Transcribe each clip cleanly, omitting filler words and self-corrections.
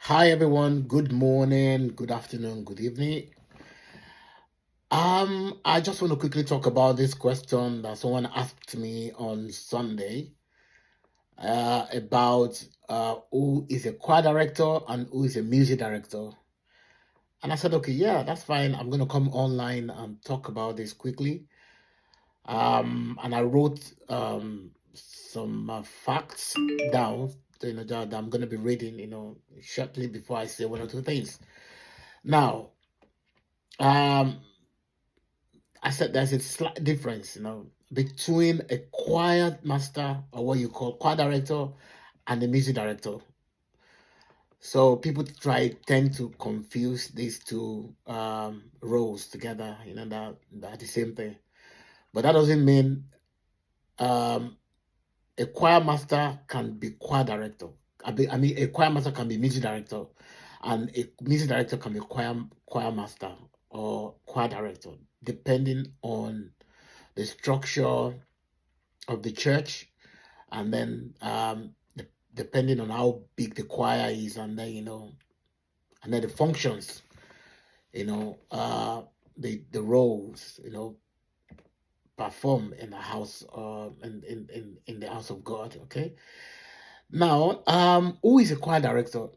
Hi everyone, good morning, good afternoon, good evening. I just want to quickly talk about this question that someone asked me on Sunday about who is a choir director and who is a music director. And I said, okay, yeah, that's fine. I'm going to come online and talk about this quickly. And I wrote some facts down, that I'm going to be reading, shortly before I say one or two things. Now, um, I said there's a slight difference, between a choir master or what you call choir director and a music director. So people tend to confuse these two roles together, that the same thing. But that doesn't mean um, a choir master can be choir director. I mean, a choir master can be music director, and a music director can be choir master or choir director, depending on the structure of the church, and then depending on how big the choir is, and then and then the functions, the roles, perform in the house, in the house of God. Okay. Now, who is a choir director?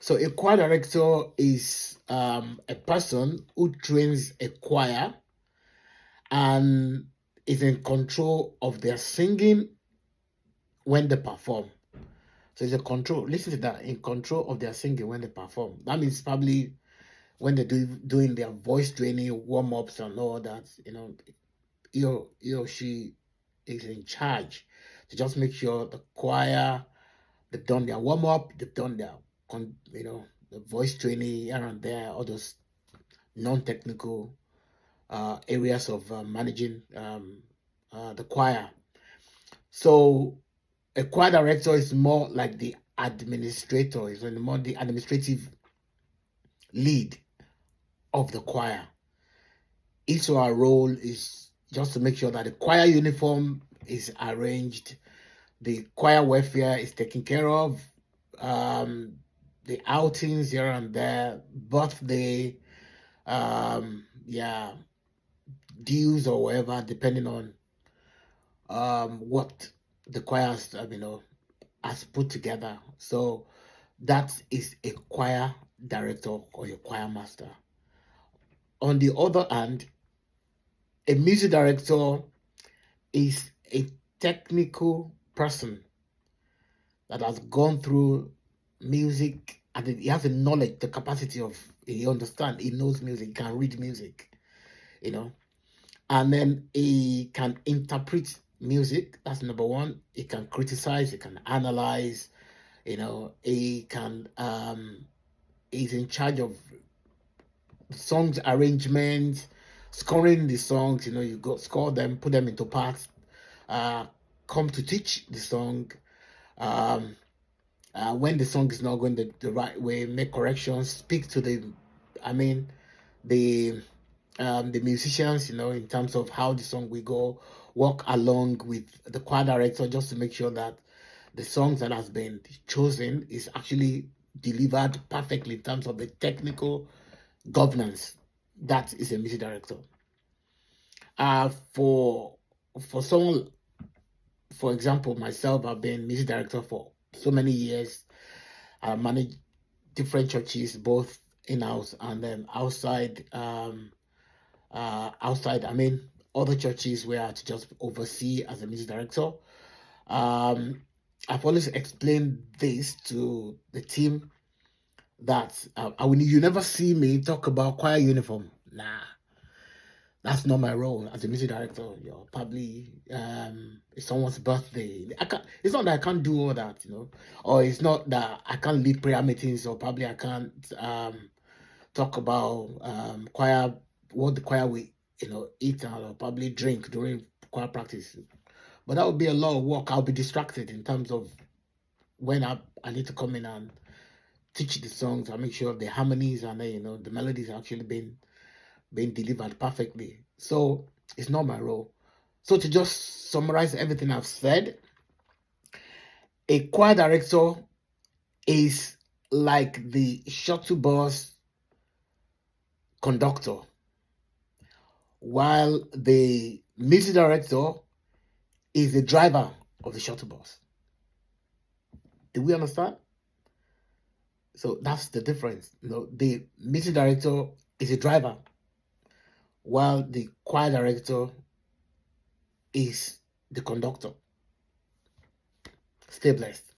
So a choir director is a person who trains a choir and is in control of their singing when they perform. So it's a control. Listen to that, in control of their singing when they perform. That means probably when they're doing their voice training, warm ups, and all that. He or she is in charge to just make sure the choir, they've done their warm up, they've done their the voice training here and there, all those non-technical areas of managing the choir. So a choir director is more like the administrator, is more the administrative lead of the choir. Each of our role is just to make sure that the choir uniform is arranged, the choir welfare is taken care of, the outings here and there, birthday, yeah, dues or whatever, depending on what the choir has put together. So that is a choir director or a choir master. On the other hand, a music director is a technical person that has gone through music, and he has the knowledge, the capacity of, he understands, he knows music, he can read music, and then he can interpret music. That's number one. He can criticize, he can analyze, he can he's in charge of songs arrangements, scoring the songs. You go score them, put them into parts, uh come to teach the song, um when the song is not going the right way, make corrections, speak to I mean the musicians, in terms of how the song will go, work along with the choir director just to make sure that the songs that has been chosen is actually delivered perfectly in terms of the technical governance. That is a music director. For someone, for example, myself, I've been music director for so many years. I manage different churches, both in-house and then outside. Outside, I mean, other churches where I had to just oversee as a music director. I've always explained this to the team that you never see me talk about choir uniform. Nah, that's not my role as a music director. Probably it's someone's birthday. It's not that I can't do all that, or it's not that I can't lead prayer meetings, or probably I can't talk about choir, what the choir will eat or probably drink during choir practice. But that would be a lot of work. I'll be distracted in terms of when I need to come in and teach the songs. I make sure the harmonies and the melodies are actually being delivered perfectly. So it's not my role. So to just summarize everything I've said, a choir director is like the shuttle bus conductor, while the music director is the driver of the shuttle bus. Do we understand? So that's the difference. The music director is a driver, while the choir director is the conductor. Stay blessed.